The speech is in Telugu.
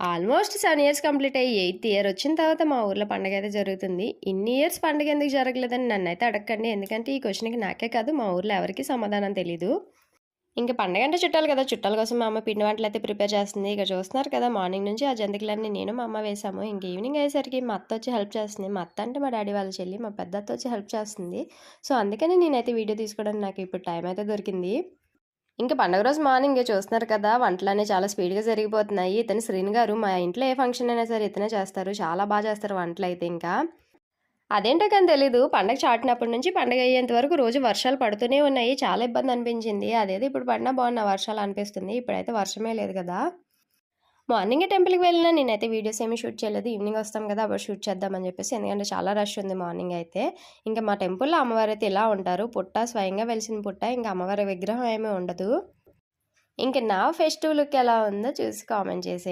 ఆల్మోస్ట్ 7 ఇయర్స్ కంప్లీట్ అయ్యి 8థ్ ఇయర్ వచ్చిన తర్వాత మా ఊర్లో పండగ అయితే జరుగుతుంది. ఇన్ని ఇయర్స్ పండగ ఎందుకు జరగలేదని నన్నైతే అడగకండి. ఎందుకంటే ఈ క్వశ్చన్‌కి నాకే కాదు మా ఊర్లో ఎవరికీ సమాధానం తెలీదు. ఇంక పండగ అంటే చుట్టాలు కదా! చుట్టాల కోసం మా అమ్మ పిండి వంటలయితే ప్రిపేర్ చేస్తుంది. ఇక చూస్తున్నారు కదా! మార్నింగ్ నుంచి ఆ జంతికలన్నీ నేను మా అమ్మ వేసాము. ఇంక ఈవినింగ్ అయ్యేసరికి మా అత్త వచ్చి హెల్ప్ చేస్తుంది. మా అత్త అంటే మా డ్యాడీ వాళ్ళ చెల్లి. మా పెద్దత్త వచ్చి హెల్ప్ చేస్తుంది. సో, అందుకని నేనైతే వీడియో తీసుకోవడానికి నాకు ఇప్పుడు టైం అయితే దొరికింది. ఇంక పండుగ రోజు మార్నింగే చూస్తున్నారు కదా! వంటలన్నీ చాలా స్పీడ్‌గా జరిగిపోతున్నాయి. ఇతను శ్రీను గారు మా ఇంట్లో ఏ ఫంక్షన్ అయినా సరే ఇతనే చేస్తారు. చాలా చేస్తారు వంటలైతే ఇంకా. అదేంటో కానీ తెలీదు. పండగ చాటినప్పటి నుంచి పండగ అయ్యేంత వరకు రోజు వర్షాలు పడుతూనే ఉన్నాయి. చాలా ఇబ్బంది అనిపించింది. అదేదో ఇప్పుడు పడినా బావున్ను వర్షాలు అనిపిస్తుంది. ఇప్పుడైతే వర్షమే లేదు కదా! మార్నింగే టెంపుల్‌కి వెళ్ళినా నేనైతే వీడియోస్ ఏమి షూట్ చేయలేదు. ఈవినింగ్ వస్తాం కదా! అప్పుడు షూట్ చేద్దామని చెప్పేసి. ఎందుకంటే చాలా రష్ ఉంది మార్నింగ్ అయితే. ఇంకా మా టెంపుల్‌లో అమ్మవారైతే ఇలా ఉంటారు. పుట్ట స్వయంగా వెలిసిన పుట్ట. ఇంకా అమ్మవారి విగ్రహం ఏమీ ఉండదు. ఇంక నా ఫెస్టివ్ లుక్ ఎలా ఉందో చూసి కామెంట్ చేసేయండి.